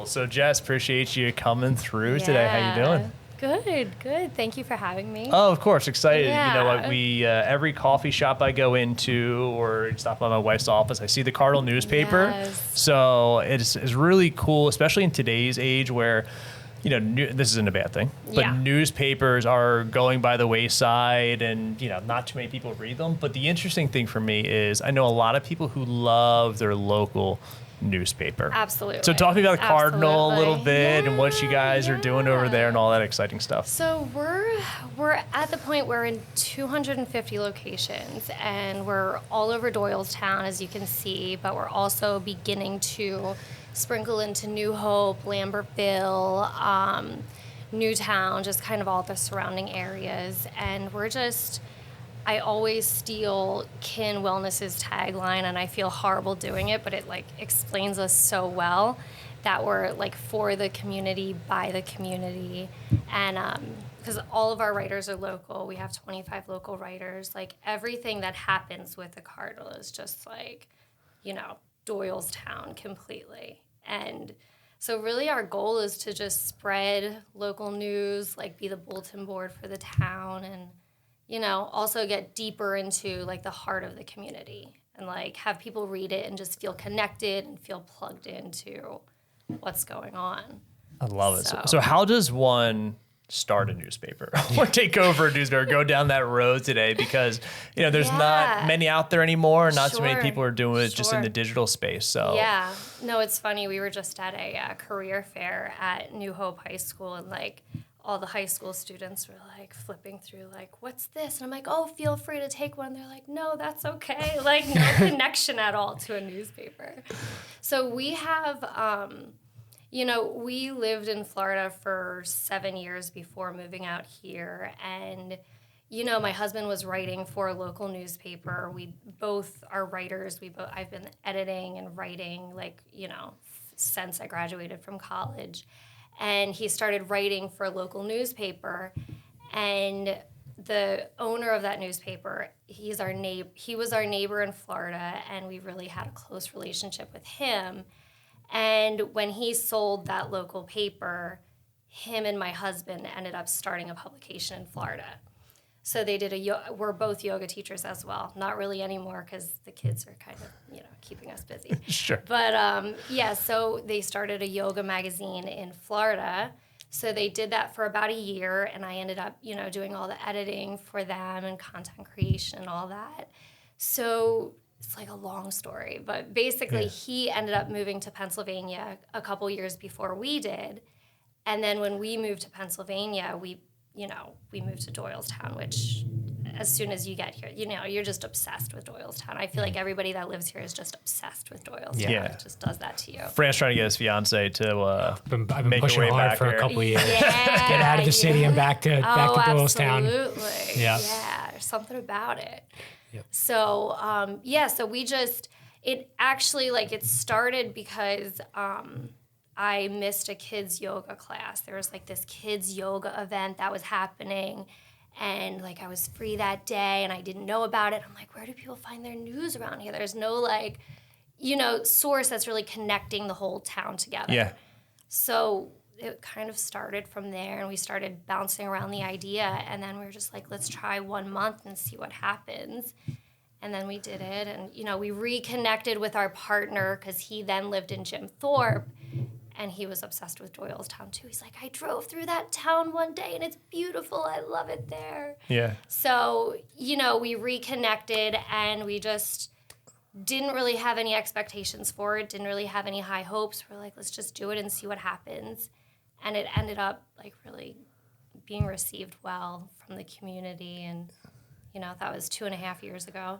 Cool. So Jess, appreciate you coming through today. How you doing? Good. Thank you for having me. Oh, of course. Excited. Yeah. You know what? We every coffee shop I go into or stop by my wife's office, I see the Cardinal newspaper. Yes. So it's really cool, especially in today's age where, you know, this isn't a bad thing, but newspapers are going by the wayside and, you know, not too many people read them. But the interesting thing for me is I know a lot of people who love their local newspaper. Absolutely. So talk to me about the Cardinal a little bit and what you guys are doing over there and all that exciting stuff. So we're at the point where we're in 250 locations and we're all over Doylestown, as you can see, but we're also beginning to sprinkle into New Hope, Lambertville, Newtown, just kind of all the surrounding areas. And I always steal Kin Wellness's tagline, and I feel horrible doing it, but it like explains us so well that we're like for the community, by the community. And because all of our writers are local, we have 25 local writers. Like everything that happens with the Cardinal is just like, you know, Doylestown completely. And so really our goal is to just spread local news, like be the bulletin board for the town, and you know, also get deeper into like the heart of the community and like have people read it and just feel connected and feel plugged into what's going on. I love it. So how does one start a newspaper or take over a newspaper, go down that road today? Because, you know, there's not many out there anymore. Not too many people are doing it just in the digital space. So yeah, no, it's funny. We were just at a career fair at New Hope High School, and like all the high school students were like flipping through like, what's this? And I'm like, oh, feel free to take one. And they're like, no, that's okay. Like no connection at all to a newspaper. So we have, you know, we lived in Florida for 7 years before moving out here. And, you know, my husband was writing for a local newspaper. We both are writers. I've been editing and writing like, you know, since I graduated from college. And he started writing for a local newspaper, and the owner of that newspaper, he was our neighbor in Florida, and we really had a close relationship with him. And when he sold that local paper, him and my husband ended up starting a publication in Florida. So they did we're both yoga teachers as well. Not really anymore because the kids are kind of, you know, keeping us busy. Sure. But so they started a yoga magazine in Florida. So they did that for about a year, and I ended up, you know, doing all the editing for them and content creation and all that. So it's like a long story, but basically he ended up moving to Pennsylvania a couple years before we did. And then when we moved to Pennsylvania, we moved to Doylestown, which as soon as you get here, you know, you're just obsessed with Doylestown. I feel like everybody that lives here is just obsessed with Doylestown. Yeah. It just does that to you. Frank's trying to get his fiance to I've been make pushing her way hard back for here. a couple years. Get out of the city and back to Doylestown. Absolutely. Yeah. Yeah, there's something about it. Yep. So, so we just, it actually, like, it started because I missed a kids yoga class. There was like this kids yoga event that was happening, and like I was free that day and I didn't know about it. I'm like, where do people find their news around here? There's no like, you know, source that's really connecting the whole town together. Yeah. So it kind of started from there, and we started bouncing around the idea, and then we were just like, let's try 1 month and see what happens. And then we did it, and you know, we reconnected with our partner because he then lived in Jim Thorpe. And he was obsessed with Doylestown too. He's like, I drove through that town one day and it's beautiful. I love it there. Yeah. So, you know, we reconnected, and we just didn't really have any expectations for it, didn't really have any high hopes. We're like, let's just do it and see what happens. And it ended up like really being received well from the community. And, you know, that was 2.5 years ago.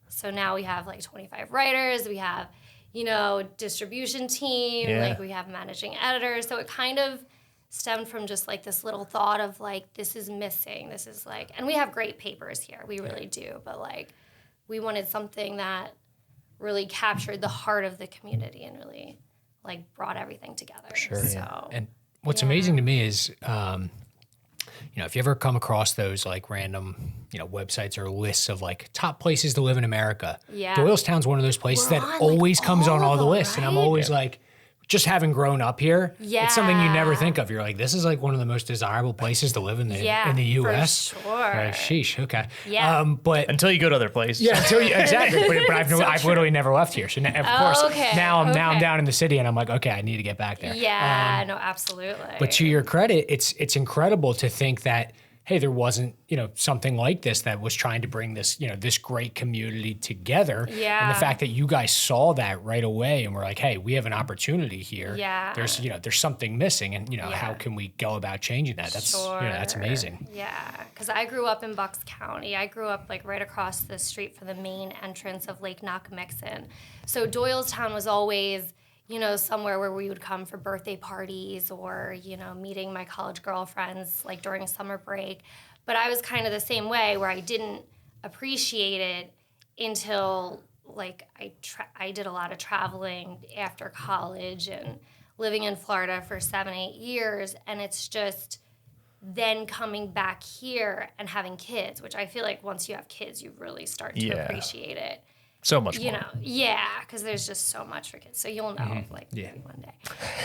So now we have like 25 writers. We have, you know, distribution team, like we have managing editors. So it kind of stemmed from just like this little thought of like, this is missing. This is like, and we have great papers here. We really do. But like, we wanted something that really captured the heart of the community and really like brought everything together. Sure. So, and what's amazing to me is, you know, if you ever come across those like random, you know, websites or lists of like top places to live in America, Doylestown's one of those places that always comes on all the lists. Right? And I'm always like, just having grown up here, it's something you never Yeah. think of. You're like, this is like one of the most desirable places to live in the U.S. For sure. Sheesh. Okay. Yeah. But Until you go to other places. yeah, exactly. But I've literally never left here. So of course, okay, now I'm okay. down in the city, and I'm like, okay, I need to get back there. Yeah, no, absolutely. But to your credit, it's incredible to think that, hey, there wasn't, something like this that was trying to bring this, this great community together. Yeah. And the fact that you guys saw that right away and were like, hey, we have an opportunity here. Yeah. There's something missing, and how can we go about changing that? That's that's amazing. Yeah, because I grew up in Bucks County. I grew up like right across the street from the main entrance of Lake Knockmixon. So Doylestown was always, somewhere where we would come for birthday parties or, meeting my college girlfriends like during summer break. But I was kind of the same way where I didn't appreciate it until like I did a lot of traveling after college and living in Florida for 7-8 years. And it's just then coming back here and having kids, which I feel like once you have kids, you really start to appreciate it. So much more. Because there's just so much for kids. So you'll know, maybe one day.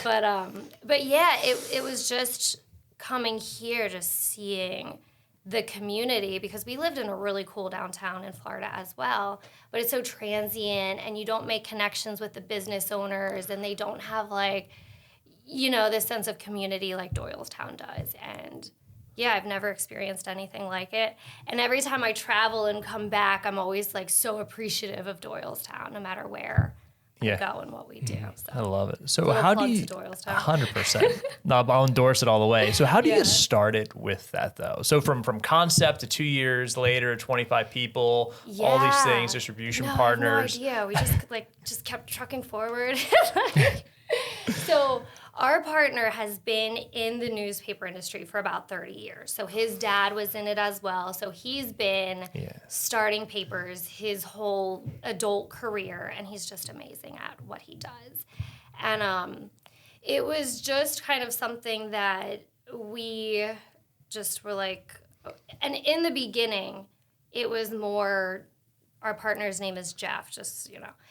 But yeah, it was just coming here, just seeing the community, because we lived in a really cool downtown in Florida as well. But it's so transient, and you don't make connections with the business owners, and they don't have this sense of community like Doylestown does. And yeah, I've never experienced anything like it. And every time I travel and come back, I'm always so appreciative of Doylestown, no matter where I go and what we do. So. I love it. So Little how plug do you? to Doylestown. 100%. No, I'll endorse it all the way. So how do you get started with that though? So from concept to 2 years later, 25 people, all these things, distribution partners. I have no idea. We just kept trucking forward. So our partner has been in the newspaper industry for about 30 years. So his dad was in it as well. So he's been starting papers his whole adult career, and he's just amazing at what he does. And it was just kind of something that we just were like, and in the beginning, it was more, our partner's name is Jeff, just,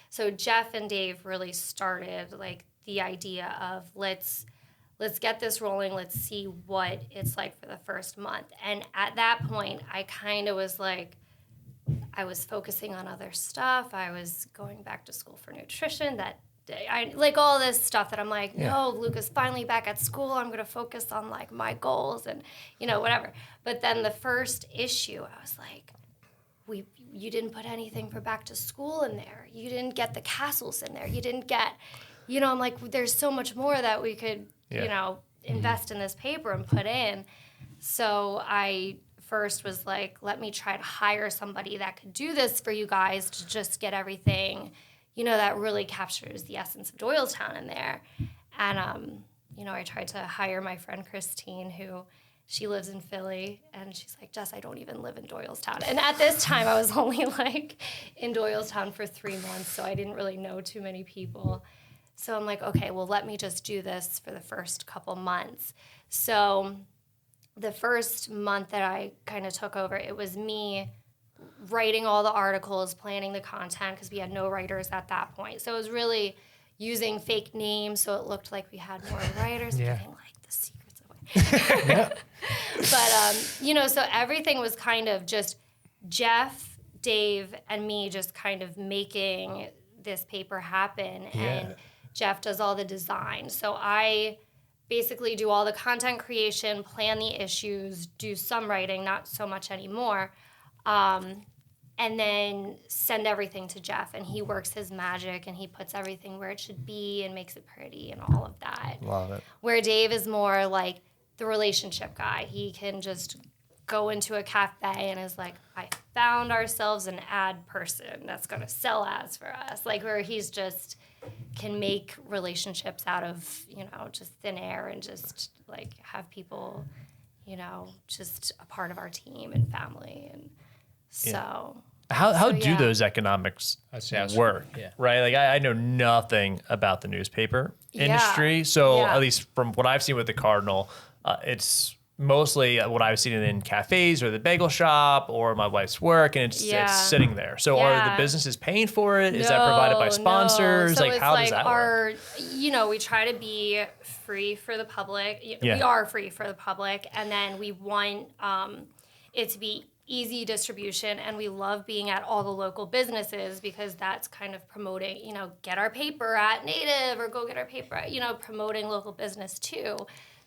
So Jeff and Dave really started the idea of let's get this rolling. Let's see what it's like for the first month. And at that point, I kind of was I was focusing on other stuff. I was going back to school for nutrition that day. I all this stuff that I'm no, Luca's finally back at school. I'm going to focus on my goals and, whatever. But then the first issue, I was you didn't put anything for back to school in there. You didn't get the castles in there. You didn't get... I'm there's so much more that we could, invest in this paper and put in. So I first was let me try to hire somebody that could do this for you guys to just get everything, that really captures the essence of Doylestown in there. And, I tried to hire my friend Christine, who she lives in Philly, and she's like, Jess, I don't even live in Doylestown. And at this time, I was only in Doylestown for 3 months, so I didn't really know too many people. So I'm okay, well, let me just do this for the first couple months. So the first month that I kind of took over, it was me writing all the articles, planning the content, because we had no writers at that point. So it was really using fake names so it looked like we had more writers, giving the secrets away. But, so everything was kind of just Jeff, Dave, and me just kind of making this paper happen. And Jeff does all the design. So I basically do all the content creation, plan the issues, do some writing, not so much anymore, and then send everything to Jeff. And he works his magic, and he puts everything where it should be and makes it pretty and all of that. Love it. Where Dave is more the relationship guy. He can just go into a cafe and is I found ourselves an ad person that's going to sell ads for us. Where he's just can make relationships out of, just thin air and just have people, just a part of our team and family. And so. How do those economics work? Yeah. Right? I know nothing about the newspaper industry. So at least from what I've seen with the Cardinal, it's mostly what I've seen it in cafes or the bagel shop or my wife's work, and it's sitting there. So are the businesses paying for it? Is that provided by sponsors? No. So like, how does that work? We try to be free for the public. We are free for the public, and then we want it to be easy distribution, and we love being at all the local businesses because that's kind of promoting, get our paper at Native or go get our paper at, promoting local business too.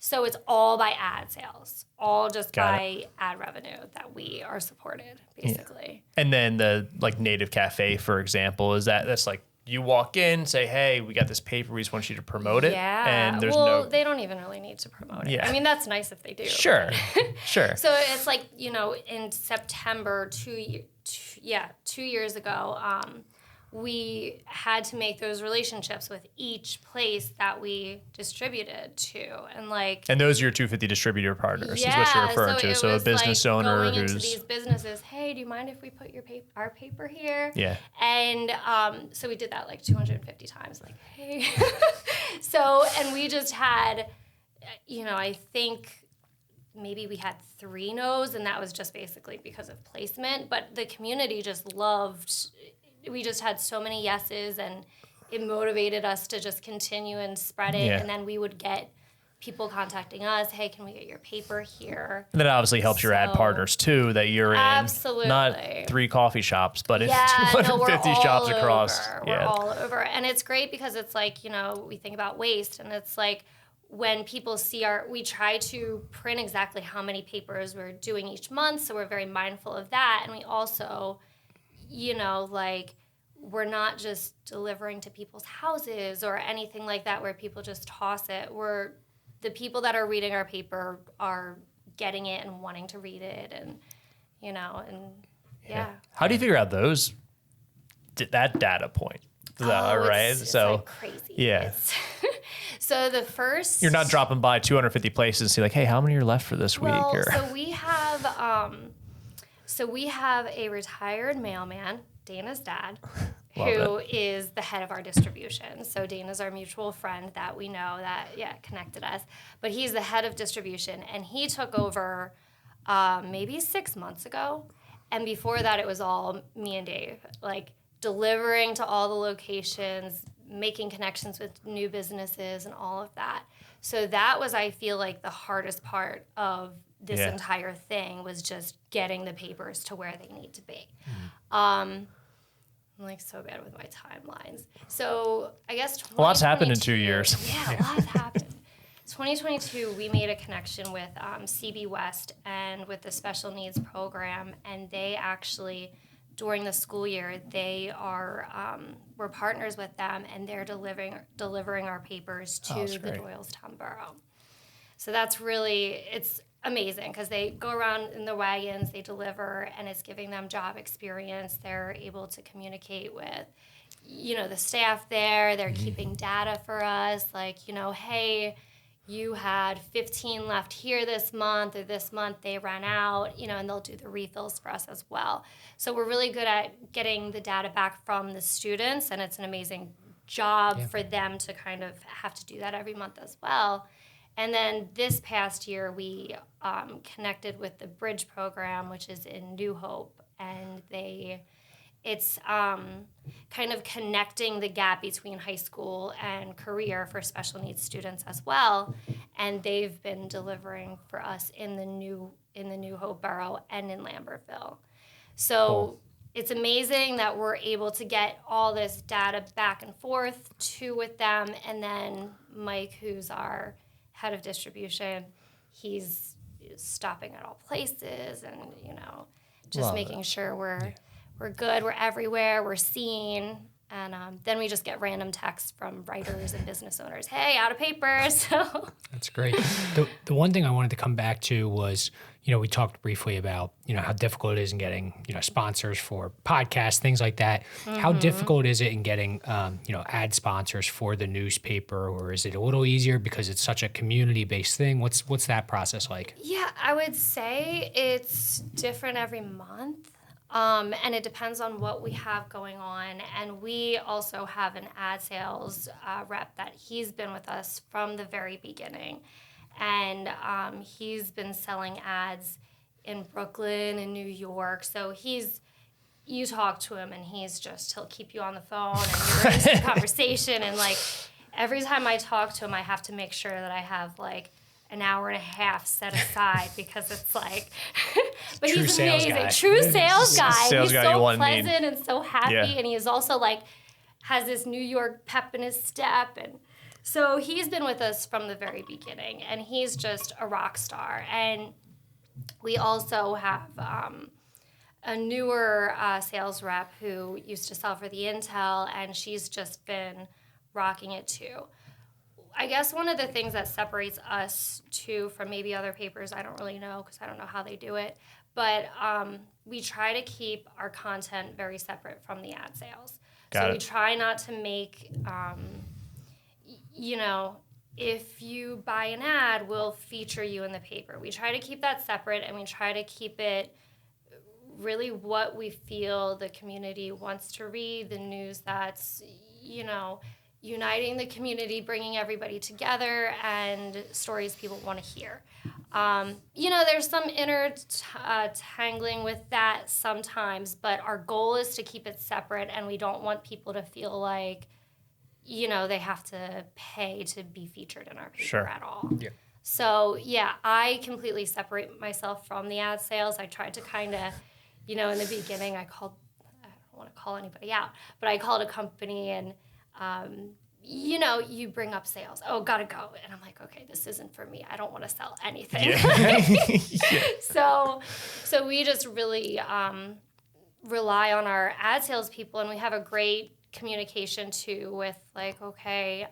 So it's all by ad sales, all just by ad revenue that we are supported, basically. Yeah. And then the Native Cafe, for example, that's like you walk in, say, hey, we got this paper, we just want you to promote it. Yeah. And there's they don't even really need to promote it. Yeah. I mean, that's nice if they do. Sure. Sure. So it's like, in September, 2 years ago, we had to make those relationships with each place that we distributed to, and those are your 250 distributor partners, is what you're referring to. So a business owner going who's into these businesses, hey, do you mind if we put our paper here? Yeah. And so we did that 250 times. Hey. And we just had, I think maybe we had 3 no's, and that was just basically because of placement. But the community just loved. We just had so many yeses, and it motivated us to just continue and spread it. Yeah. And then we would get people contacting us, hey, can we get your paper here? And that obviously helps your ad partners too, that you're absolutely. In not 3 coffee shops, but in 250 shops across. We're all over. And it's great because it's we think about waste, and it's when people see we try to print exactly how many papers we're doing each month, so we're very mindful of that. And we also, we're not just delivering to people's houses or anything like that where people just toss it. The people that are reading our paper are getting it and wanting to read it, and yeah. How do you figure out that data point? Right? It's crazy. Yeah. So the first, you're not dropping by 250 places and see hey, how many are left for this week? Or so we have a retired mailman, Dana's dad, who is the head of our distribution. So Dana's our mutual friend that we know that connected us, but he's the head of distribution, and he took over maybe 6 months ago, and before that it was all me and Dave, delivering to all the locations, making connections with new businesses and all of that. So that was, I feel the hardest part of this entire thing, was just getting the papers to where they need to be. I'm so bad with my timelines. So I guess a lot's happened in 2 years. Yeah, a lot's happened. 2022, we made a connection with CB West and with the special needs program, and they actually, during the school year, they are we're partners with them, and they're delivering our papers to the Doylestown borough. So that's really, it's amazing because they go around in their wagons, they deliver, and it's giving them job experience. They're able to communicate with, the staff there. They're keeping data for us, hey, you had 15 left here this month, or this month they ran out, and they'll do the refills for us as well. So we're really good at getting the data back from the students, and it's an amazing job for them to kind of have to do that every month as well. And then this past year, we connected with the Bridge program, which is in New Hope, and it's kind of connecting the gap between high school and career for special needs students as well. And they've been delivering for us in the New Hope borough and in Lambertville. So it's amazing that we're able to get all this data back and forth with them. And then Mike, who's our head of distribution, he's stopping at all places and, just making sure we're good, we're everywhere, we're seen. And then we just get random texts from writers and business owners, hey, out of paper. So that's great. The one thing I wanted to come back to was, we talked briefly about, how difficult it is in getting, sponsors for podcasts, things like that. Mm-hmm. How difficult is it in getting, ad sponsors for the newspaper, or is it a little easier because it's such a community-based thing? What's that process like? Yeah, I would say it's different every month. And it depends on what we have going on. And we also have an ad sales rep that he's been with us from the very beginning. and he's been selling ads in Brooklyn and New York. So you talk to him and he'll keep you on the phone and you're into the conversation. And like every time I talk to him, I have to make sure that I have like an hour and a half set aside because it's like, but True he's sales amazing. guy. True sales guy. Sales He's guy you so want and need. pleasant and so happy. Yeah. And he is also like, has this New York pep in his step. And so he's been with us from the very beginning and he's just a rock star. And we also have a newer sales rep who used to sell for the Intel, and she's just been rocking it too. I guess one of the things that separates us too from maybe other papers, I don't really know because I don't know how they do it, but we try to keep our content very separate from the ad sales. So we try not to make, if you buy an ad, we'll feature you in the paper. We try to keep that separate, and we try to keep it really what we feel the community wants to read, the news that's, uniting the community, bringing everybody together, and stories people want to hear. There's some inner tangling with that sometimes, but our goal is to keep it separate, and we don't want people to feel like, they have to pay to be featured in our paper at all. Yeah. So, I completely separate myself from the ad sales. I tried to kind of, in the beginning, I don't want to call anybody out, but I called a company and, you bring up sales. Oh, gotta go. And I'm like, okay, this isn't for me. I don't want to sell anything. Yeah. So we just really rely on our ad sales people, and we have a great communication too with like, okay,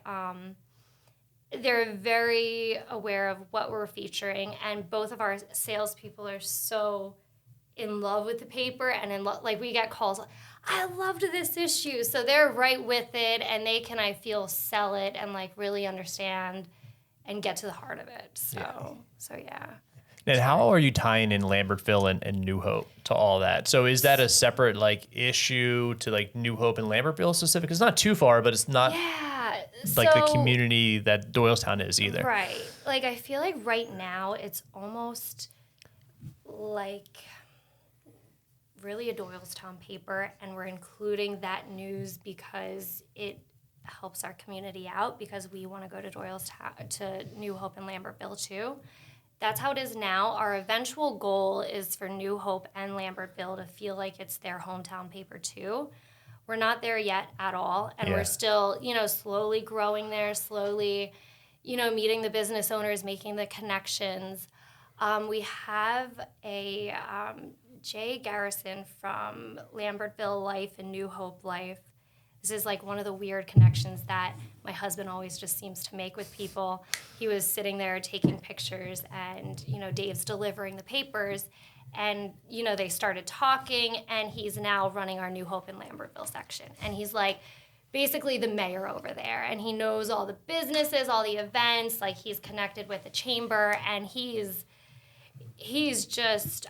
they're very aware of what we're featuring, and both of our salespeople are so in love with the paper and like we get calls, I loved this issue. So they're right with it, and they can, I feel, sell it and like really understand and get to the heart of it. So yeah. And how are you tying in Lambertville and New Hope to all that? So is that a separate like issue to like New Hope and Lambertville specific? It's not too far, but it's not like the community that Doylestown is either. Right. Like I feel like right now it's almost like really a Doylestown paper, and we're including that news because it helps our community out, because we want to go to Doylestown, to New Hope and Lambertville too. That's how it is now. Our eventual goal is for New Hope and Lambertville to feel like it's their hometown paper too. We're not there yet at all, and we're still, slowly growing there, slowly, meeting the business owners, making the connections. We have a Jay Garrison from Lambertville Life and New Hope Life. This is like one of the weird connections that my husband always just seems to make with people. He was sitting there taking pictures, and, Dave's delivering the papers, and, they started talking, and he's now running our New Hope and Lambertville section. And he's like basically the mayor over there, and he knows all the businesses, all the events, like he's connected with the chamber, and he's just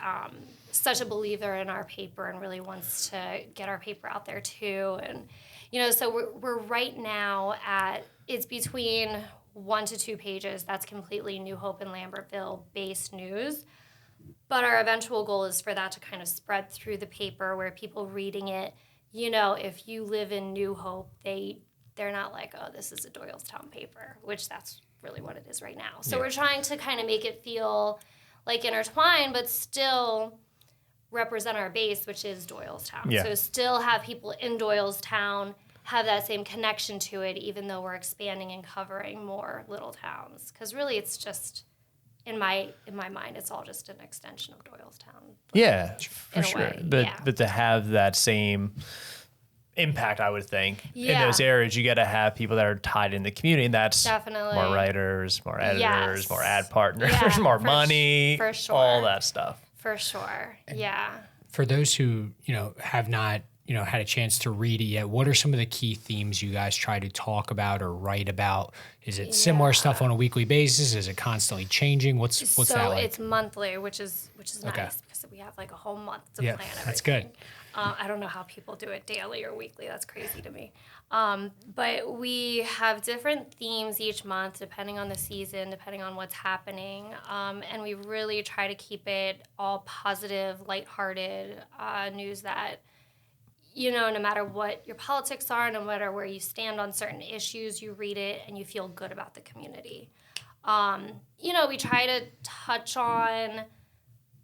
such a believer in our paper and really wants to get our paper out there too. And, so we're right now it's between 1 to 2 pages. That's completely New Hope and Lambertville based news. But our eventual goal is for that to kind of spread through the paper, where people reading it, if you live in New Hope, they're not like, oh, this is a Doylestown paper, which that's really what it is right now. So we're trying to kind of make it feel like intertwined, but still represent our base, which is Doylestown. Yeah. So still have people in Doylestown have that same connection to it, even though we're expanding and covering more little towns. Because really, it's just in my mind, it's all just an extension of Doylestown. Yeah, for sure. Way, but to have that same impact, I would think, in those areas, you got to have people that are tied in the community, and that's definitely more writers, more editors, more ad partners, more money, for sure. all that stuff. For sure, For those who, have not, had a chance to read it yet, what are some of the key themes you guys try to talk about or write about? Is it similar stuff on a weekly basis? Is it constantly changing? What's that like? So it's monthly, which is nice, because we have like a whole month to plan everything. That's good. I don't know how people do it daily or weekly. That's crazy to me. But we have different themes each month, depending on the season, depending on what's happening. And we really try to keep it all positive, lighthearted news that, no matter what your politics are, no matter where you stand on certain issues, you read it and you feel good about the community. We try to touch on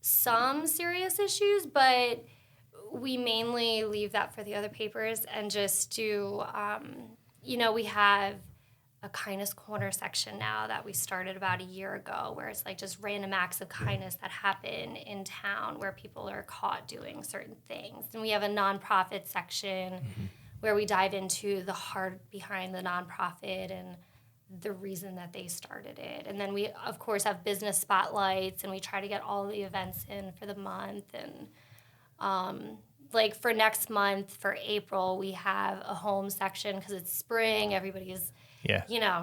some serious issues, but we mainly leave that for the other papers and just do, we have a kindness corner section now that we started about a year ago, where it's like just random acts of kindness that happen in town where people are caught doing certain things. And we have a nonprofit section where we dive into the heart behind the nonprofit and the reason that they started it. And then we, of course, have business spotlights, and we try to get all the events in for the month. And like for next month, for April, we have a home section because it's spring. Everybody's,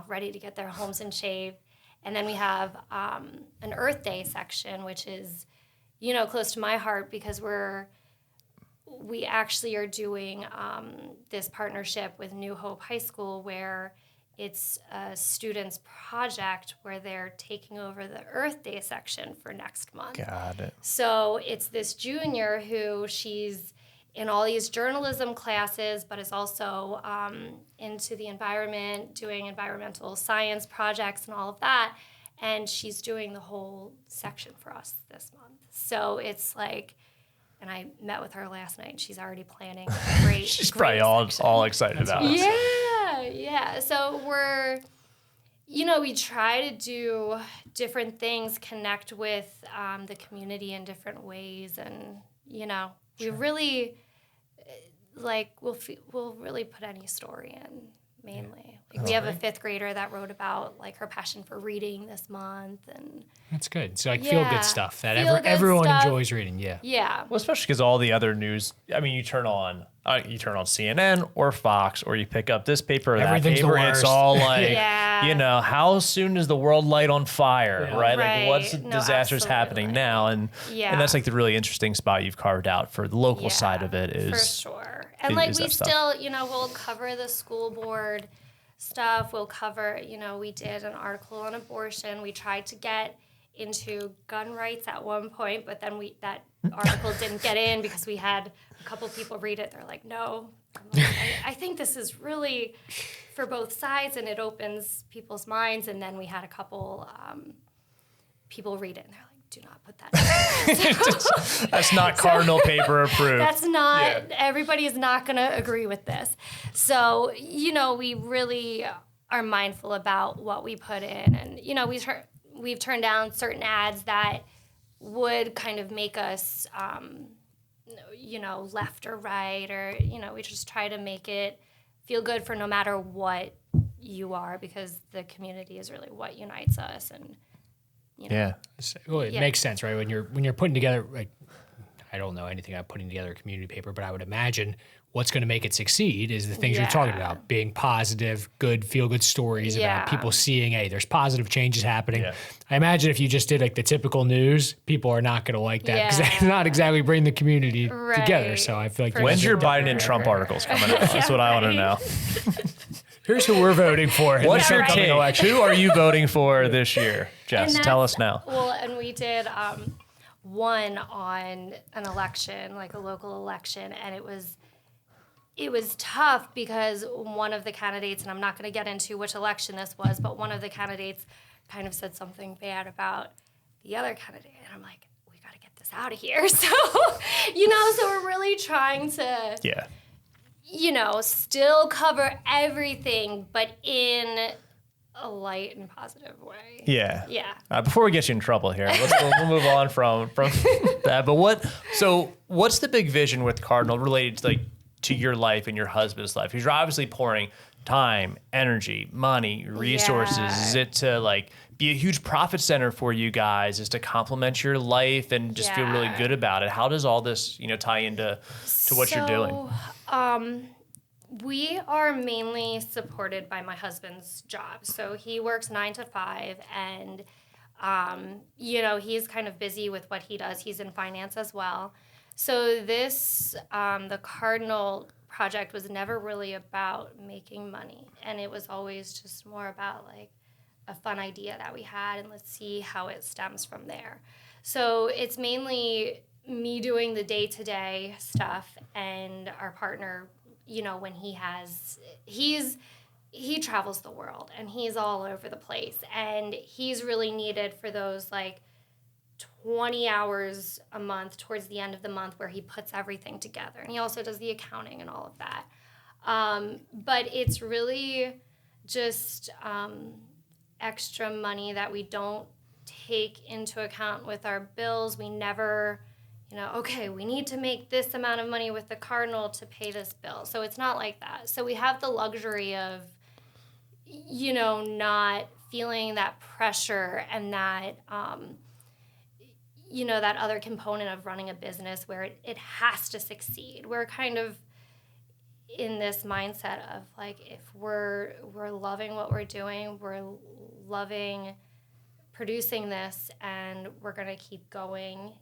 ready to get their homes in shape. And then we have an Earth Day section, which is, close to my heart because we actually are doing this partnership with New Hope High School where it's a student's project where they're taking over the Earth Day section for next month. Got it. So it's this junior who she's in all these journalism classes, but is also into the environment, doing environmental science projects and all of that. And she's doing the whole section for us this month. So it's like, and I met with her last night, and she's already planning a great She's great probably section. all excited about it. Yeah. So we're, we try to do different things, connect with the community in different ways. And, we really, we'll really put any story in, mainly. Like we have a 5th grader that wrote about, her passion for reading this month. And that's good. So, feel-good stuff that everyone stuff. enjoys reading, Yeah. Well, especially because all the other news, you turn on CNN or Fox, or you pick up this paper or that paper, and it's all like, how soon is the world light on fire, right? Like, what's disasters happening now? And that's like the really interesting spot you've carved out for the local side of it is. For sure. And we still, we'll cover the school board stuff. We'll cover, we did an article on abortion. We tried to get into gun rights at one point, but then that article didn't get in because we had a couple people read it. They're like, no. I think this is really for both sides, and it opens people's minds. And then we had a couple people read it, and they're like, do not put that in. That's not Cardinal paper approved. That's not, everybody is not going to agree with this. So, we really are mindful about what we put in. And, we've turned down certain ads that would kind of make us, left or right, or, we just try to make it feel good for no matter what you are, because the community is really what unites us. And, Well, it makes sense, right? When you're putting together, I don't know anything about putting together a community paper, but I would imagine what's going to make it succeed is the things you're talking about, being positive, good, feel-good stories about people seeing, hey, there's positive changes happening. Yeah. I imagine if you just did the typical news, people are not going to like that because that's not exactly bringing the community together. So I feel like when's your Biden and Trump articles coming out? That's what I want to know. Here's who we're voting for. What's your take? Who are you voting for this year? Jess, tell us now. Well, and we did one on an election, like a local election, and it was tough because one of the candidates, and I'm not going to get into which election this was, but one of the candidates kind of said something bad about the other candidate, and I'm like, we got to get this out of here. So, so we're really trying to still cover everything, but in a light and positive way. Yeah. Before we get you in trouble here, we'll move on from that. But what's the big vision with Cardinal related to your life and your husband's life? Because you're obviously pouring time, energy, money, resources. Is it to be a huge profit center for you guys? Is to complement your life and just feel really good about it? How does all this tie into what you're doing? We are mainly supported by my husband's job. So he works 9 to 5, and he's kind of busy with what he does. He's in finance as well. So this, the Cardinal project was never really about making money. And it was always just more about like a fun idea that we had, and let's see how it stems from there. So it's mainly me doing the day-to-day stuff, and our partner, you know, when he travels the world and he's all over the place, and he's really needed for those like 20 hours a month towards the end of the month where he puts everything together, and he also does the accounting and all of that. But it's really just extra money that we don't take into account with our bills. We never, you know, okay, we need to make this amount of money with the Cardinal to pay this bill. So it's not like that. So we have the luxury of, you know, not feeling that pressure and that, you know, that other component of running a business where it has to succeed. We're kind of in this mindset of like, if we're loving what we're doing, we're loving producing this, and we're going to keep going,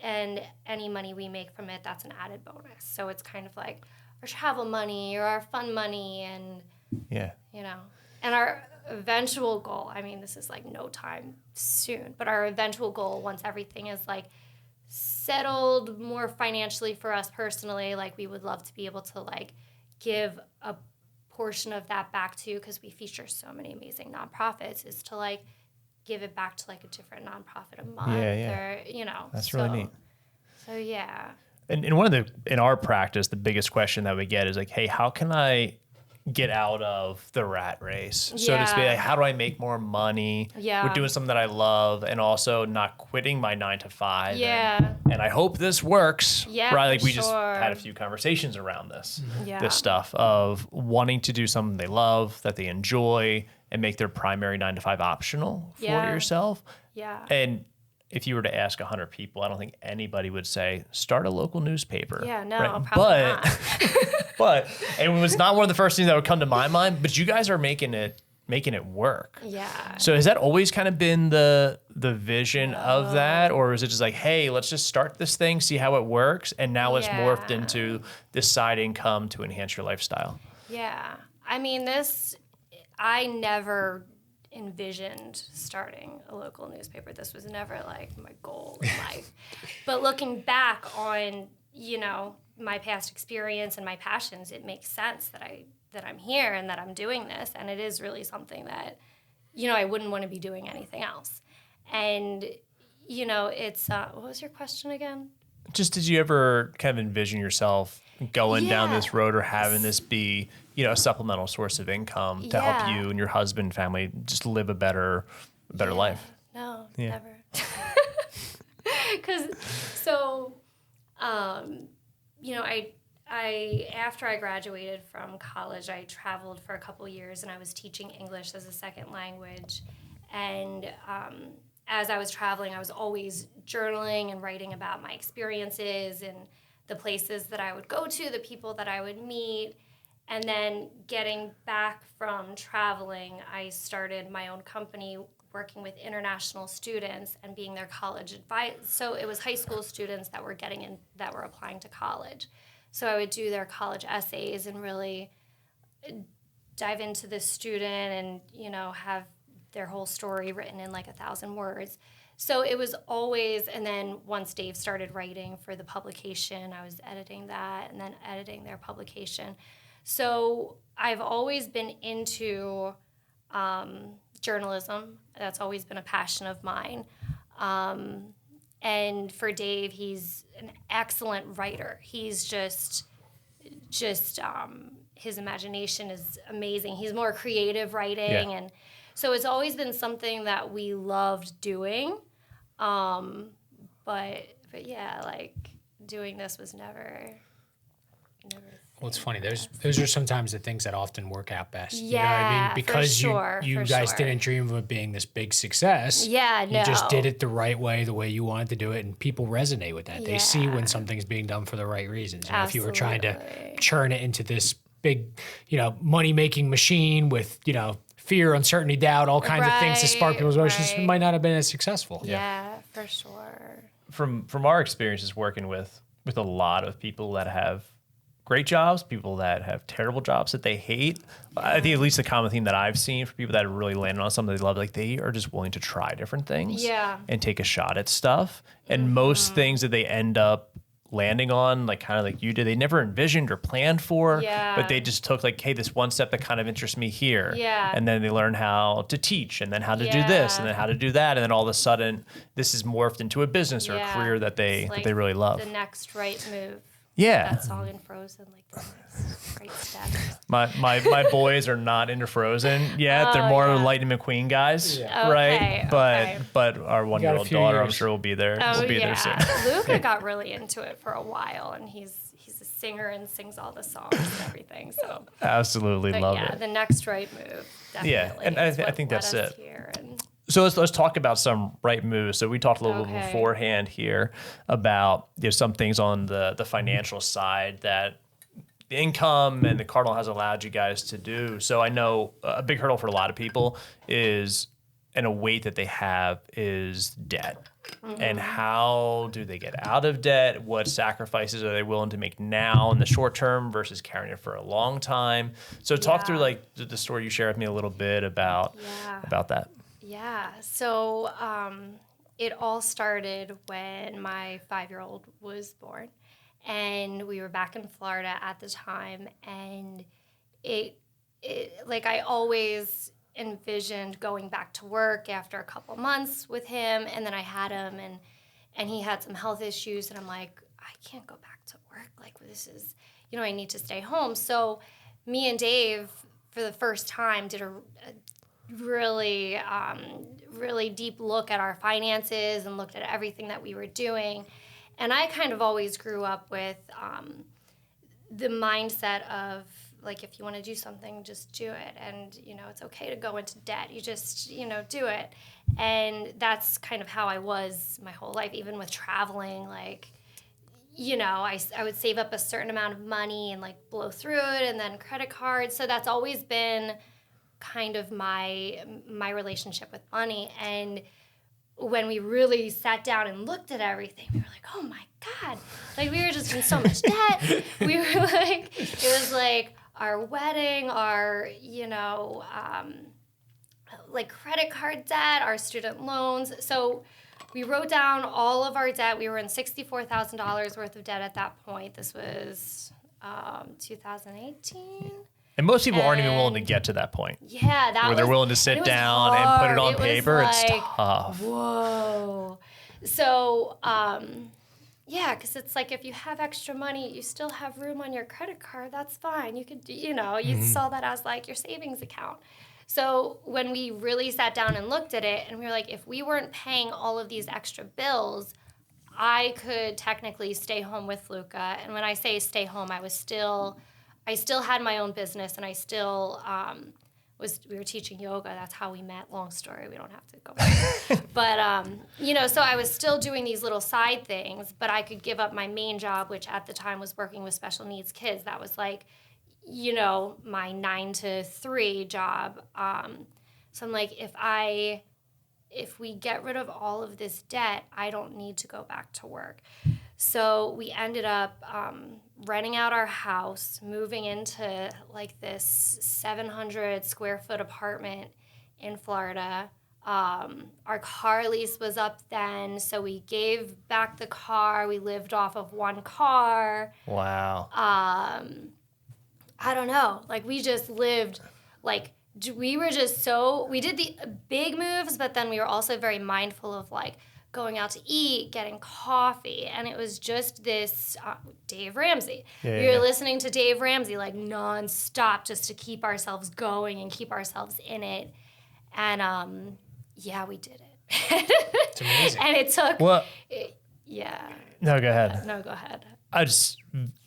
and any money we make from it, that's an added bonus. So it's kind of like our travel money or our fun money, and you know, and our eventual goal, I mean, this is like no time soon, but our eventual goal, once everything is like settled more financially for us personally, like we would love to be able to like give a portion of that back to, because we feature so many amazing nonprofits, is to like give it back to like a different nonprofit a month, or, you know. That's really neat. So yeah. And in our practice, the biggest question that we get is like, hey, how can I get out of the rat race, so to speak? Like, how do I make more money? We're doing something that I love, and also not quitting my 9 to 5. And I hope this works. Right? Like we just had a few conversations around this stuff of wanting to do something they love, that they enjoy, and make their primary 9 to 5 optional for yourself. And if you were to ask 100 people, I don't think anybody would say start a local newspaper. Probably not. But it was not one of the first things that would come to my mind. But you guys are making it work. So has that always kind of been the vision of that, or is it just like, hey, let's just start this thing, see how it works, and now it's morphed into this side income to enhance your lifestyle? I mean, I never envisioned starting a local newspaper. This was never like my goal in life. But looking back on, you know, my past experience and my passions, it makes sense that I'm here and that I'm doing this, and it is really something that, you know, I wouldn't want to be doing anything else. And, you know, it's what was your question again? Just, did you ever kind of envision yourself going down this road, or having this be, you know, a supplemental source of income to help you and your husband and family just live a better life? No, never. Because you know, I after I graduated from college, I traveled for a couple years, and I was teaching English as a second language. And as I was traveling, I was always journaling and writing about my experiences and the places that I would go to, the people that I would meet. And then getting back from traveling, I started my own company working with international students and being their college advisor. So it was high school students that were that were applying to college. So I would do their college essays and really dive into the student and, you know, have their whole story written in like 1,000 words. So it was always, and then once Dave started writing for the publication, I was editing that and then editing their publication. So I've always been into journalism. That's always been a passion of mine. And for Dave, he's an excellent writer. He's just his imagination is amazing. He's more creative writing. And so it's always been something that we loved doing. But yeah, like doing this was never. Well, it's funny. Those are sometimes the things that often work out best. Yeah, you know what I mean? Because you guys didn't dream of it being this big success. Yeah, no. You just did it the right way, the way you wanted to do it, and people resonate with that. They see when something's being done for the right reasons. You know, if you were trying to churn it into this big, you know, money-making machine with, you know, fear, uncertainty, doubt, all kinds of things to spark people's emotions, it might not have been as successful. Yeah, for sure. from our experiences working with a lot of people that have great jobs, people that have terrible jobs that they hate. I think at least the common theme that I've seen for people that are really landed on something they love, like they are just willing to try different things and take a shot at stuff. And most things that they end up landing on, like kind of like you did, they never envisioned or planned for, but they just took like, hey, this one step that kind of interests me here. And then they learn how to teach and then how to do this and then how to do that. And then all of a sudden this is morphed into a business or a career that they really love. The next right move. Yeah. That song in Frozen, like great steps. My boys are not into Frozen yet. They're more Lightning McQueen guys, right? But our 1-year-old daughter, I'm sure, will be there. Will be there soon. Luca got really into it for a while, and he's a singer and sings all the songs and everything. So absolutely love it. The next right move, definitely. Yeah, and I think that's it. So let's talk about some right moves. So we talked a little bit beforehand here about some things on the financial side that the income and the Cardinal has allowed you guys to do. So I know a big hurdle for a lot of people is, and a weight that they have is debt. And how do they get out of debt? What sacrifices are they willing to make now in the short term versus carrying it for a long time? So talk through like the story you shared with me a little bit about that. Yeah. So it all started when my 5-year-old was born, and we were back in Florida at the time, and it like I always envisioned going back to work after a couple months with him, and then I had him, and he had some health issues, and I'm like, I can't go back to work. Like, this is, I need to stay home. So me and Dave, for the first time, did a really deep look at our finances and looked at everything that we were doing. And I kind of always grew up with the mindset of, like, if you want to do something, just do it. And, it's okay to go into debt. You just, do it. And that's kind of how I was my whole life, even with traveling. Like, I would save up a certain amount of money and, like, blow through it, and then credit cards. So that's always been kind of my relationship with money. And when we really sat down and looked at everything, we were like, oh my God, like we were just in so much debt. We were like, it was like our wedding, our, like credit card debt, our student loans. So we wrote down all of our debt. We were in $64,000 worth of debt at that point. This was 2018. And most people aren't even willing to get to that point. Yeah, where they're willing to sit down and put it on paper. It's tough. Whoa. So, because it's like if you have extra money, you still have room on your credit card. That's fine. You could, you saw that as like your savings account. So when we really sat down and looked at it, and we were like, if we weren't paying all of these extra bills, I could technically stay home with Luca. And when I say stay home, I still had my own business, and I still we were teaching yoga. That's how we met. Long story. We don't have to go back. But, so I was still doing these little side things, but I could give up my main job, which at the time was working with special needs kids. That was like, my 9 to 3 job. So I'm like, if we get rid of all of this debt, I don't need to go back to work. So we ended up renting out our house, moving into like this 700 square foot apartment in Florida. Our car lease was up then, so we gave back the car. We lived off of one car. Wow. I don't know. Like, we just lived, like, we were just we did the big moves, but then we were also very mindful of, like, going out to eat, getting coffee, and it was just this Dave Ramsey. We were listening to Dave Ramsey like nonstop just to keep ourselves going and keep ourselves in it. And we did it. It's amazing. And it took. Well, No, go ahead. No, go ahead.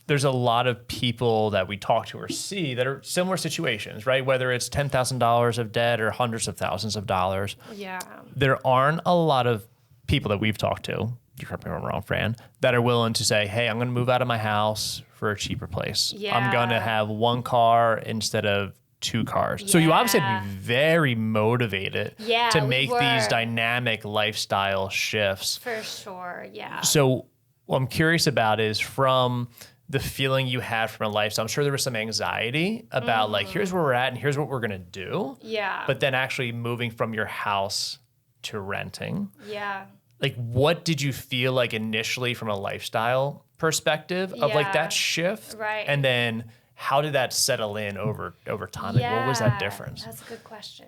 There's a lot of people that we talk to or see that are similar situations, right? Whether it's $10,000 of debt or hundreds of thousands of dollars. Yeah. There aren't a lot of people that we've talked to, you correct me if I'm wrong, Fran, that are willing to say, hey, I'm going to move out of my house for a cheaper place. Yeah. I'm going to have one car instead of 2 cars. So you obviously have to be very motivated to make these dynamic lifestyle shifts. For sure, yeah. So what I'm curious about is from the feeling you had from a lifestyle, I'm sure there was some anxiety about like, here's where we're at and here's what we're going to do. Yeah. But then actually moving from your house to renting. Yeah. Like, what did you feel like initially from a lifestyle perspective of like that shift? Right. And then how did that settle in over time? Like, what was that difference? That's a good question.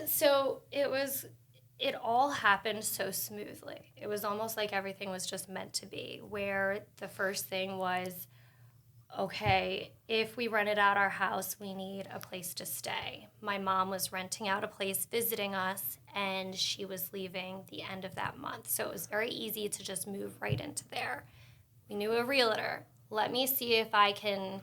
So it all happened so smoothly. It was almost like everything was just meant to be, where the first thing was, okay, if we rented out our house, we need a place to stay. My mom was renting out a place visiting us, and she was leaving the end of that month. So it was very easy to just move right into there. We knew a realtor. Let me see if I can,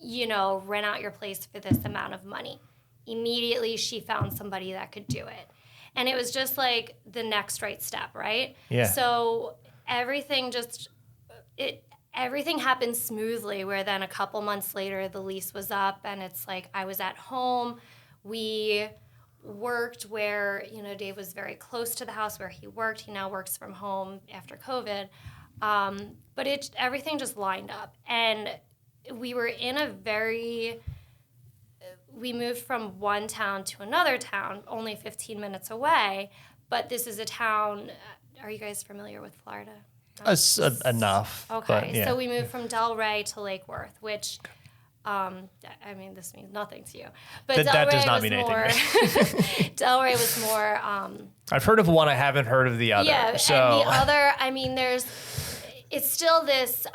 rent out your place for this amount of money. Immediately, she found somebody that could do it. And it was just like the next right step, right? Yeah. So everything happened smoothly, where then a couple months later the lease was up, and it's like I was at home. We worked where, Dave was very close to the house where he worked. He now works from home after COVID. But everything just lined up. And we were in we moved from one town to another town, only 15 minutes away. But this is a town, are you guys familiar with Florida? Enough. Okay, but, yeah. So we moved from Delray to Lake Worth, which, this means nothing to you. But that does not mean anything. Delray was more... I've heard of one, I haven't heard of the other. Yeah, so. and the other, it's still this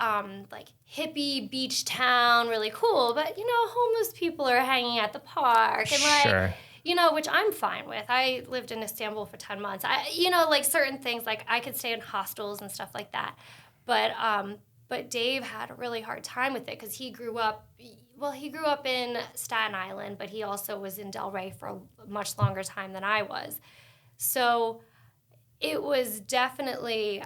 hippie beach town, really cool, but homeless people are hanging at the park and Sure. Which I'm fine with. I lived in Istanbul for 10 months. Certain things, like I could stay in hostels and stuff like that. But Dave had a really hard time with it because he grew up in Staten Island, but he also was in Delray for a much longer time than I was. So it was definitely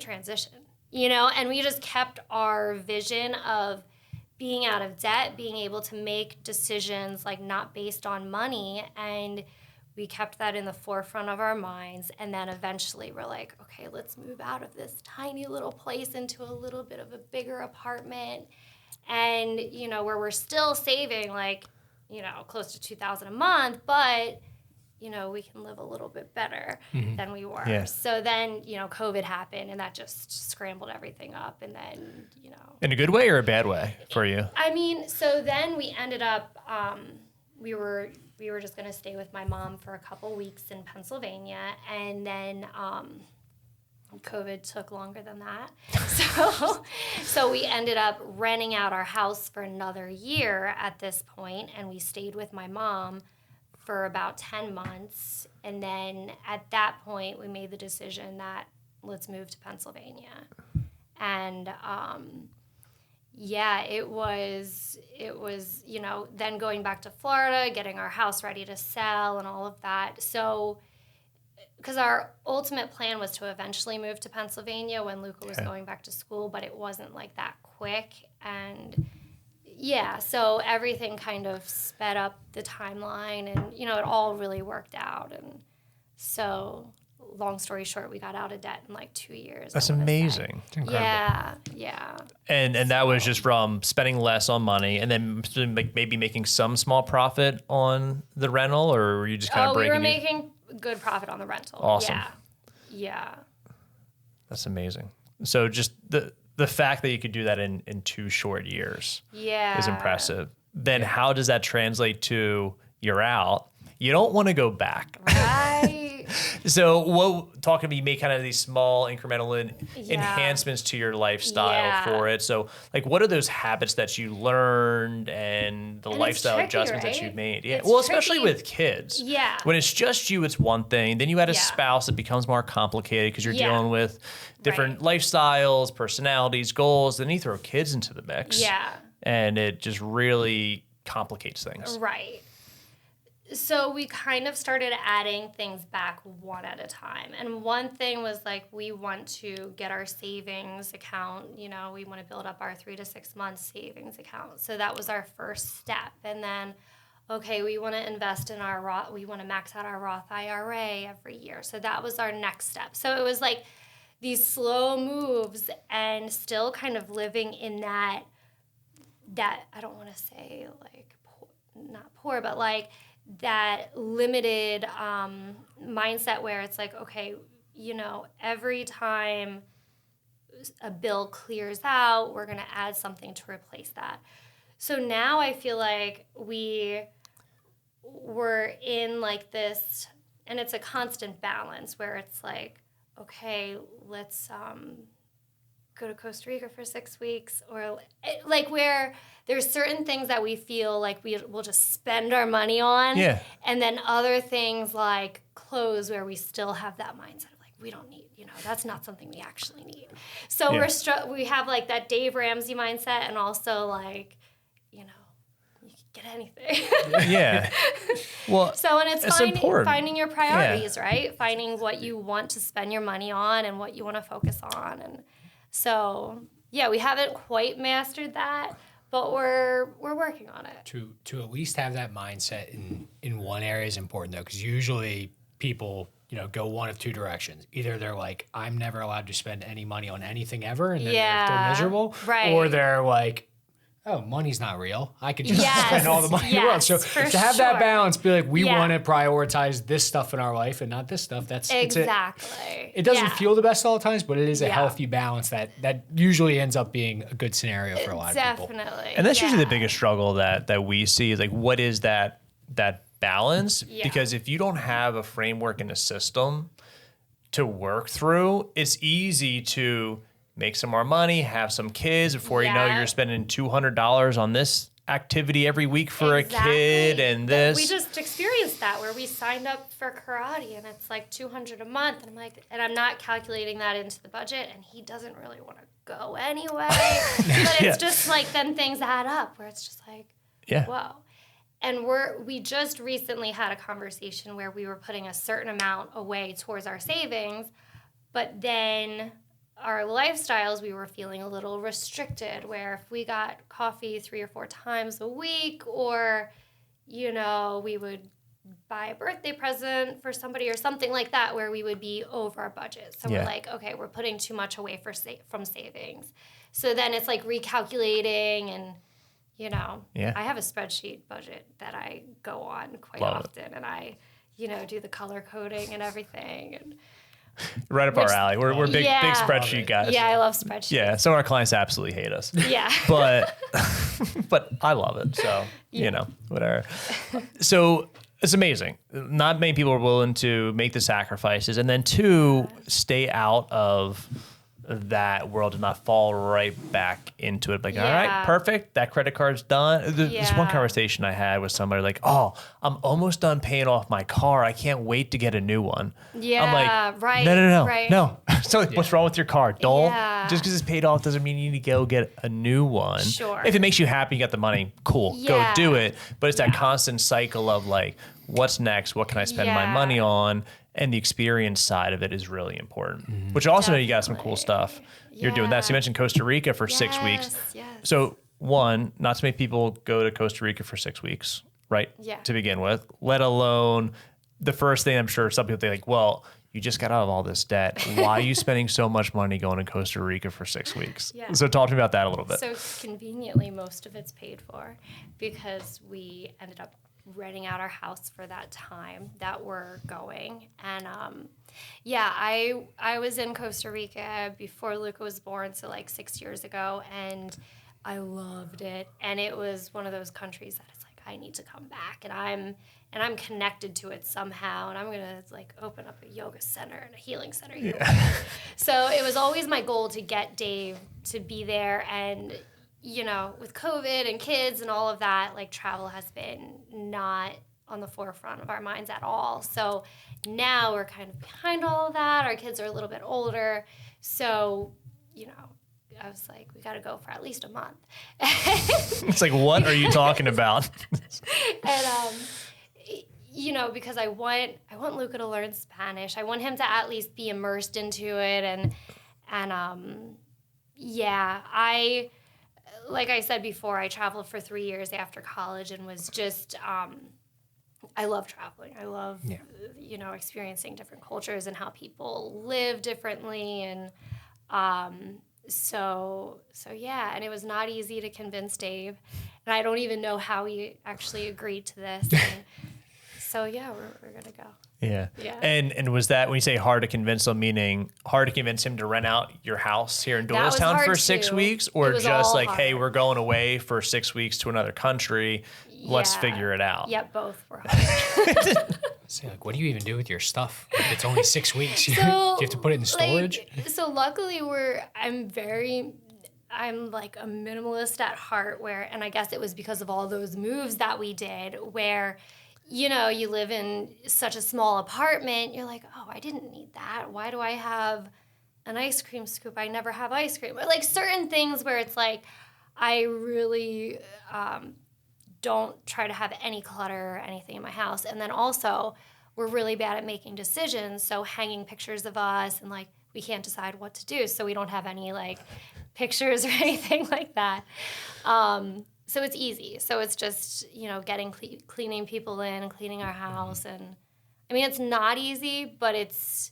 transition, and we just kept our vision of being out of debt, being able to make decisions not based on money, and we kept that in the forefront of our minds. And then eventually we're like, okay, let's move out of this tiny little place into a little bit of a bigger apartment, and where we're still saving close to $2,000 a month, but we can live a little bit better than we were. Yeah. So then, COVID happened, and that just scrambled everything up. And then, In a good way or a bad way for you? So then we ended up, we were just going to stay with my mom for a couple weeks in Pennsylvania. And then COVID took longer than that. So we ended up renting out our house for another year at this point, and we stayed with my mom for about 10 months. And then at that point, we made the decision that let's move to Pennsylvania. And it was, then going back to Florida, getting our house ready to sell and all of that. So, because our ultimate plan was to eventually move to Pennsylvania when Luca was going back to school, but it wasn't that quick. And so everything kind of sped up the timeline, and, it all really worked out. And so, long story short, we got out of debt in 2 years. That's amazing. It's incredible. Yeah. And that was just from spending less on money and then maybe making some small profit on the rental, or were you just kind of breaking? We were making good profit on the rental. Awesome. Yeah. That's amazing. So just the fact that you could do that in 2 short years is impressive. Then how does that translate to you're out? You don't want to go back. Right. So talk to me, make kind of these small incremental enhancements to your lifestyle for it. So what are those habits that you learned and the lifestyle adjustments that you've made? Yeah. Well, especially with kids. Yeah. When it's just you, it's one thing. Then you add a spouse, it becomes more complicated because you're dealing with different lifestyles, personalities, goals. Then you throw kids into the mix. Yeah. And it just really complicates things. Right. So we kind of started adding things back one at a time. And one thing was like, we want to get our savings account, you know, we want to build up our 3 to 6 months savings account. So that was our first step. And then, okay, we want to invest in our Roth, we want to max out our Roth IRA every year. So that was our next step. So it was like these slow moves and still kind of living in that I don't want to say like, not poor, but like, that limited mindset where it's like, okay, you know, every time a bill clears out, we're going to add something to replace that. So now I feel like we're in like this, and it's a constant balance where it's like, okay, let's go to Costa Rica for 6 weeks, or like where there's certain things that we feel like we'll just spend our money on. Yeah. And then other things like clothes where we still have that mindset of like, we don't need, you know, that's not something we actually need. So we have like that Dave Ramsey mindset, and also like, you know, you can get anything. Yeah. Well, so, and it's finding your priorities, Yeah. right? Finding what you want to spend your money on and what you want to focus on. And so, yeah, we haven't quite mastered that, but we're working on it. To at least have that mindset in one area is important, though, because usually people, you know, go one of two directions. Either they're like, I'm never allowed to spend any money on anything ever, and then they're miserable. Right. Or they're like, oh, money's not real. I could just spend all the money in the world. So to have that balance, be like, we want to prioritize this stuff in our life and not this stuff. That's exactly. It doesn't feel the best all the times, but it is a healthy balance that usually ends up being a good scenario for a lot of people. Definitely. And that's usually the biggest struggle that we see is like, what is that balance? Yeah. Because if you don't have a framework and a system to work through, it's easy to make some more money, have some kids before you know you're spending $200 on this activity every week for a kid and this. We just experienced that where we signed up for karate and it's like $200 a month, and I'm like, and I'm not calculating that into the budget, and he doesn't really want to go anyway. But it's just like then things add up where it's just like, whoa. And we just recently had a conversation where we were putting a certain amount away towards our savings, but then our lifestyles, we were feeling a little restricted, where if we got coffee 3 or 4 times a week, or, you know, we would buy a birthday present for somebody or something like that, where we would be over our budget. So we're like, okay, we're putting too much away from savings. So then it's like recalculating, and, you know, I have a spreadsheet budget that I go on quite often, and I, you know, do the color coding and everything, and right up our alley. We're big spreadsheet guys. Yeah, I love spreadsheets. Yeah, some of our clients absolutely hate us. Yeah. But I love it. So, you know, whatever. So it's amazing. Not many people are willing to make the sacrifices, and then 2, stay out of that world and not fall right back into it. Like, all right, perfect. That credit card's done. This one conversation I had with somebody like, oh, I'm almost done paying off my car. I can't wait to get a new one. Yeah, I'm like, right. No. So what's wrong with your car? Don't. Just because it's paid off doesn't mean you need to go get a new one. Sure. If it makes you happy, you got the money, cool. Go do it. But it's that constant cycle of like, what's next? What can I spend my money on? And the experience side of it is really important, which also know you got some cool stuff. You're doing that. So you mentioned Costa Rica for 6 weeks. Yes. So one, not so many people go to Costa Rica for 6 weeks, right? Yeah. To begin with, let alone the first thing. I'm sure some people think like, well, you just got out of all this debt. Why are you spending so much money going to Costa Rica for 6 weeks? Yeah. So talk to me about that a little bit. So conveniently, most of it's paid for because we ended up renting out our house for that time that we're going. And I was in Costa Rica before Luca was born, so like 6 years ago, and I loved it. And it was one of those countries that it's like, I need to come back, and I'm connected to it somehow, and I'm gonna like open up a yoga center and a healing center. So it was always my goal to get Dave to be there. And you know, with COVID and kids and all of that, like travel has been not on the forefront of our minds at all. So now we're kind of behind all of that. Our kids are a little bit older. So, you know, I was like, we got to go for at least a month. It's like, what are you talking about? And, you know, because I want Luca to learn Spanish. I want him to at least be immersed into it. And yeah, like I said before, I traveled for 3 years after college and was just, I love traveling. I love, you know, experiencing different cultures and how people live differently. And so yeah, and it was not easy to convince Dave. And I don't even know how he actually agreed to this. And so yeah, we're going to go. Yeah. Yeah. And was that, when you say hard to convince him, meaning hard to convince him to rent out your house here in That was Doylestown hard for 6 too. weeks, It or was just all like, hey, hard. we're going away for 6 weeks to another country. Let's Yeah. figure it out. Yep, both were hard. So like, what do you even do with your stuff? Like, it's only 6 weeks. Do So, you have to put it in storage? So luckily I'm like a minimalist at heart, and I guess it was because of all those moves that we did where, you know, you live in such a small apartment, you're like, oh, I didn't need that. Why do I have an ice cream scoop? I never have ice cream. Or like certain things where it's like, I really don't try to have any clutter or anything in my house. And then also, we're really bad at making decisions. So hanging pictures of us and like, we can't decide what to do. So we don't have any like pictures or anything like that. So it's easy. So it's just, you know, cleaning people in and cleaning our house. And I mean, it's not easy, but it's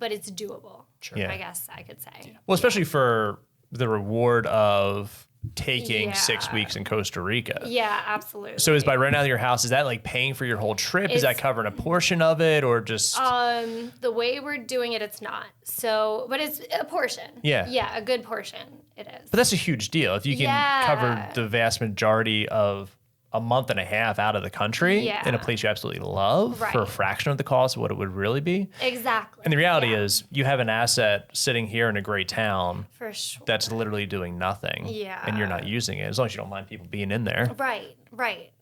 doable. Sure. Yeah. I guess I could say. Well, especially for the reward of taking 6 Yeah. weeks in Costa Rica. Yeah, absolutely. So is by renting out your house, is that like paying for your whole trip? Is that covering a portion of it, or just? The way we're doing it, it's not. So, but it's a portion. Yeah. Yeah, a good portion. It is. But that's a huge deal. If you can Yeah. cover the vast majority of a month and a half out of the country Yeah. in a place you absolutely love for a Right. fraction of the cost of what it would really be. Exactly. And the reality Yeah. is you have an asset sitting here in a great town For sure. that's literally doing nothing. Yeah. And you're not using it, as long as you don't mind people being in there. Right.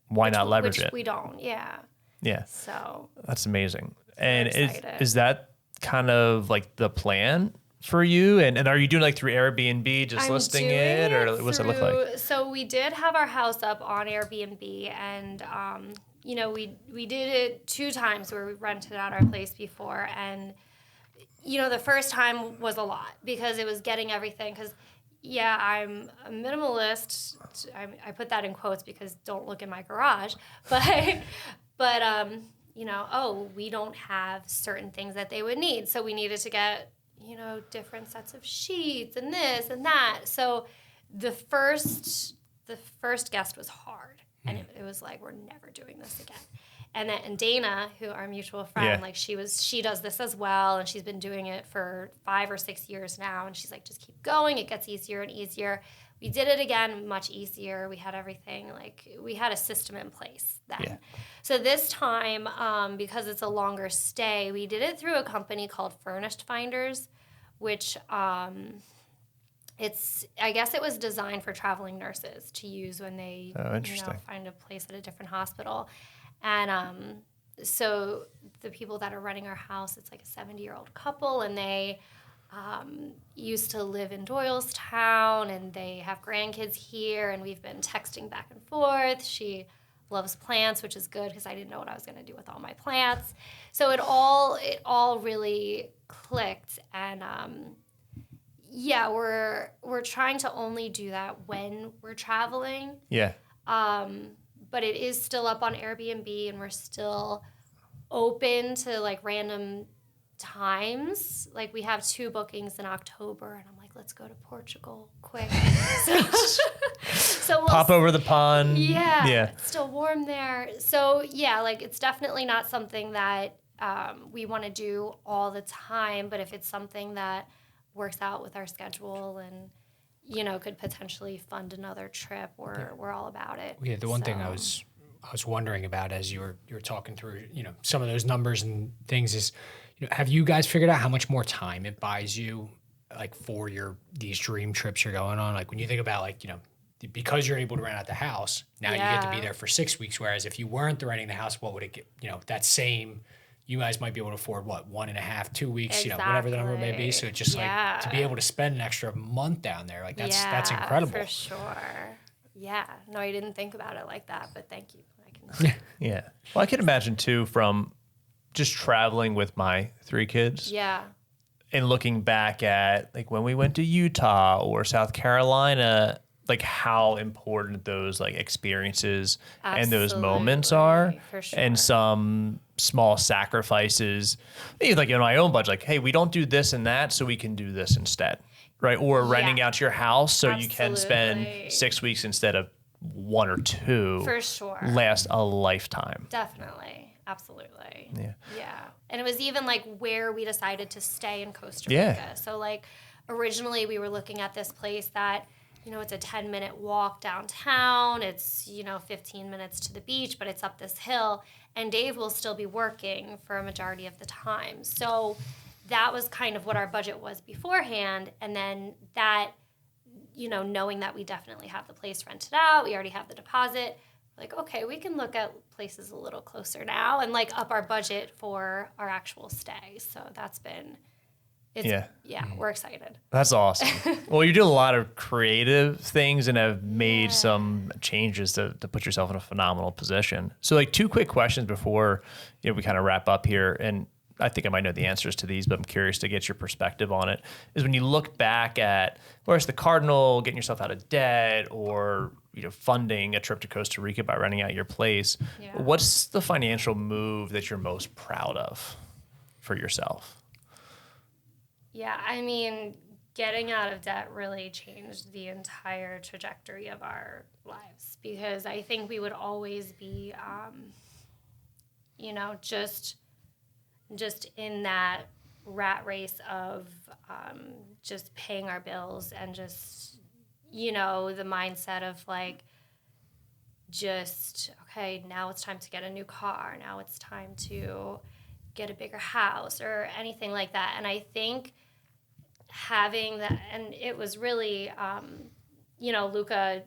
Why not leverage which it? we don't. Yeah. Yeah. So. That's amazing. And excited. is that kind of like the plan for you? And are you doing like through Airbnb, just I'm listing doing it, or what's it look like? So we did have our house up on Airbnb, and you know, we did it 2 times where we rented out our place before, and you know, the first time was a lot because it was getting everything. Because yeah, I'm a minimalist. I put that in quotes because don't look in my garage, but you know, we don't have certain things that they would need, so we needed to get, you know, different sets of sheets and this and that. So the first guest was hard, and it was like, we're never doing this again. And Dana, who our mutual friend, Yeah. like she does this as well, and she's been doing it for 5 or 6 years now, and she's like, just keep going, it gets easier and easier. We did it again, much easier. We had everything, like we had a system in place then. Yeah. So this time, because it's a longer stay, we did it through a company called Furnished Finders, which I guess it was designed for traveling nurses to use when they find a place at a different hospital. And so the people that are running our house, it's like a 70-year-old couple, and they used to live in Doylestown, and they have grandkids here, and we've been texting back and forth. She loves plants, which is good because I didn't know what I was going to do with all my plants. So it all really clicked, and yeah, we're trying to only do that when we're traveling. Yeah. But it is still up on Airbnb, and we're still open to like random times. Like we have 2 bookings in October, and I'm like, let's go to Portugal quick. So we'll Pop over the pond. Yeah. Yeah. It's still warm there. So yeah, like it's definitely not something that we want to do all the time, but if it's something that works out with our schedule and, you know, could potentially fund another trip, we're all about it. Yeah, the one thing I was wondering about as you were talking through, you know, some of those numbers and things is, you know, have you guys figured out how much more time it buys you, like for these dream trips you're going on? Like when you think about, like, you know, because you're able to rent out the house, now you get to be there for 6 weeks. Whereas if you weren't renting the house, what would it get? You know, that same, you guys might be able to afford what, 1.5, 2 weeks, you know, whatever the number may be. So it's just like to be able to spend an extra month down there, like that's incredible. For sure. Yeah. No, I didn't think about it like that, but thank you. I can Yeah. Well, I can imagine too from just traveling with my 3 kids. Yeah. And looking back at like when we went to Utah or South Carolina, like how important those like experiences and those moments are, for sure. and some small sacrifices, maybe like in my own budget, like, hey, we don't do this and that, so we can do this instead, right? Or renting out your house so you can spend 6 weeks instead of 1 or 2. For sure. Last a lifetime. Definitely. Absolutely. Yeah. Yeah. And it was even like where we decided to stay in Costa Rica. So like originally we were looking at this place that, you know, it's a 10-minute walk downtown. It's, you know, 15 minutes to the beach, but it's up this hill. And Dave will still be working for a majority of the time. So that was kind of what our budget was beforehand. And then that, you know, knowing that we definitely have the place rented out, we already have the deposit, like, okay, we can look at places a little closer now and like up our budget for our actual stay. So that's been, we're excited. That's awesome. Well, you do a lot of creative things and have made some changes to put yourself in a phenomenal position. So like 2 quick questions before, you know, we kind of wrap up here. And I think I might know the answers to these, but I'm curious to get your perspective on it. Is when you look back at, whether it's the Cardinal, getting yourself out of debt, or you know, funding a trip to Costa Rica by renting out your place, what's the financial move that you're most proud of for yourself? Yeah, I mean, getting out of debt really changed the entire trajectory of our lives, because I think we would always be, you know, just in that rat race of just paying our bills and just, you know, the mindset of like, just, okay, now it's time to get a new car. Now it's time to get a bigger house or anything like that. And I think having that, and it was really, you know, Luca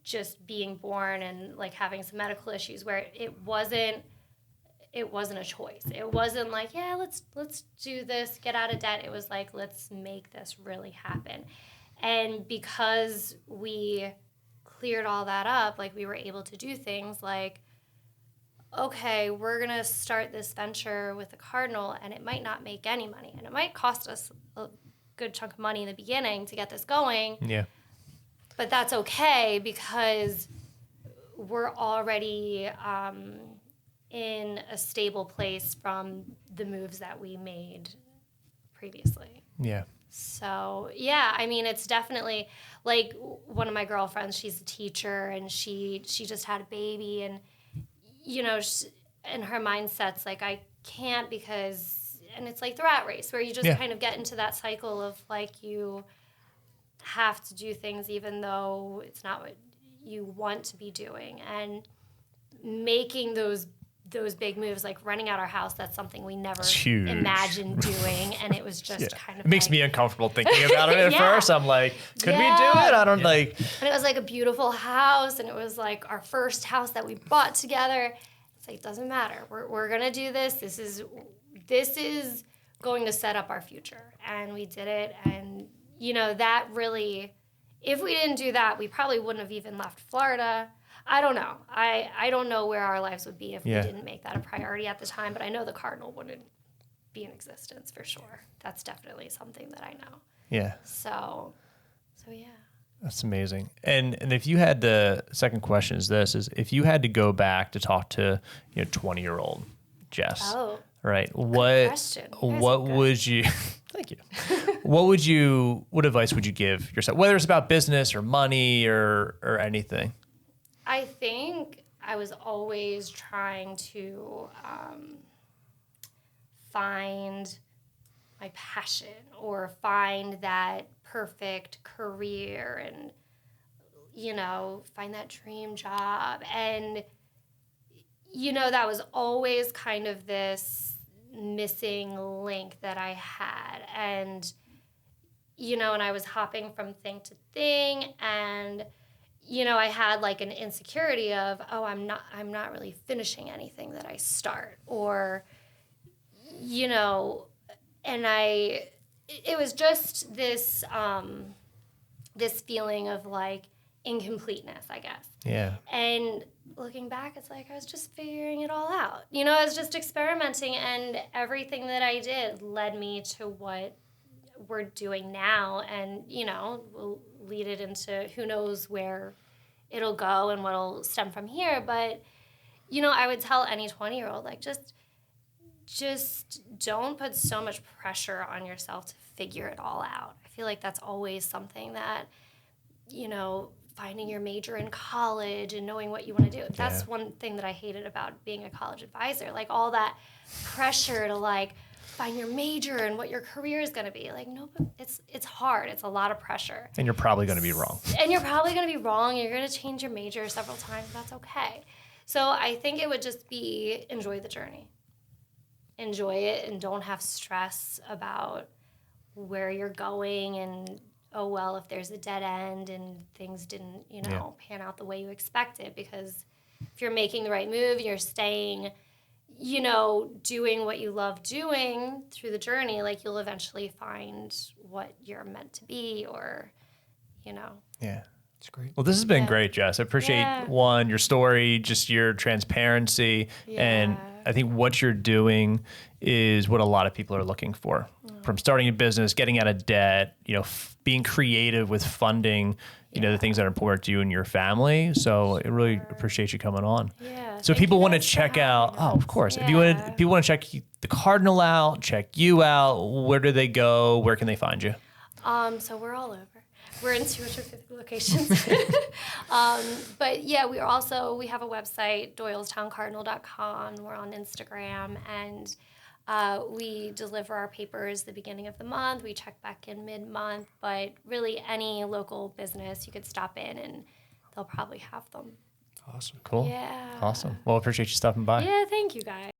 just being born and like having some medical issues where it wasn't a choice. It wasn't like, yeah, let's do this, get out of debt. It was like, let's make this really happen. And because we cleared all that up, like we were able to do things like, okay, we're going to start this venture with the Cardinal, and it might not make any money, and it might cost us a good chunk of money in the beginning to get this going. Yeah. But that's okay because we're already in a stable place from the moves that we made previously. Yeah. So, yeah, I mean, it's definitely like one of my girlfriends, she's a teacher, and she just had a baby, and, you know, and her mindset's like, I can't because, and it's like the rat race where you just kind of get into that cycle of like you have to do things even though it's not what you want to be doing, and making those big moves, like renting out our house, that's something we never imagined doing, and it was just kind of it makes me uncomfortable thinking about it at first. I'm like, could we do it? I don't like. And it was like a beautiful house, and it was like our first house that we bought together. It's like, it doesn't matter. We're gonna do this. This is going to set up our future, and we did it. And you know, that really, if we didn't do that, we probably wouldn't have even left Florida. I don't know. I don't know where our lives would be if we didn't make that a priority at the time, but I know the Cardinal wouldn't be in existence for sure. That's definitely something that I know. Yeah. So yeah. That's amazing. And if you had, the second question is this, is if you had to go back to talk to, 20-year-old Jess, right? What would you, thank you. What advice would you give yourself, whether it's about business or money or anything? I think I was always trying to find my passion or find that perfect career and, find that dream job. And, that was always kind of this missing link that I had. And, and I was hopping from thing to thing, and I had like an insecurity of, I'm not really finishing anything that I start, or, and it was just this, this feeling of like, incompleteness, I guess. Yeah. And looking back, it's like I was just figuring it all out. You know, I was just experimenting, and everything that I did led me to what we're doing now, and, you know, we'll lead it into who knows where it'll go and what'll stem from here. But, you know, I would tell any 20-year-old, like, just don't put so much pressure on yourself to figure it all out. I feel like that's always something that, you know, finding your major in college and knowing what you want to do. That's one thing that I hated about being a college advisor. Like, all that pressure to, like, find your major and what your career is going to be. Like, no, it's hard. It's a lot of pressure. And you're probably going to be wrong. You're going to change your major several times. That's okay. So I think it would just be enjoy the journey. Enjoy it, and don't have stress about where you're going and, oh, well, if there's a dead end and things didn't, you know, pan out the way you expected. Because if you're making the right move, you're staying, you know, doing what you love doing through the journey, like, you'll eventually find what you're meant to be, or, you know. Yeah. It's great. Well, this has been great, Jess. I appreciate, one, your story, just your transparency. And I think what you're doing is what a lot of people are looking for. From starting a business, getting out of debt, you know, being creative with funding, you know, the things that are important to you and your family. So I really appreciate you coming on. Yeah. So if people want to check out, of course. If people want to check the Cardinal out, check you out, where do they go? Where can they find you? So we're all over. We're in 250 locations. But yeah, we have a website, doylestown.cardinal.com. We're on Instagram, and we deliver our papers the beginning of the month. We check back in mid-month, but really any local business, you could stop in and they'll probably have them. Awesome. Cool. Yeah. Awesome. Well, appreciate you stopping by. Yeah, thank you guys.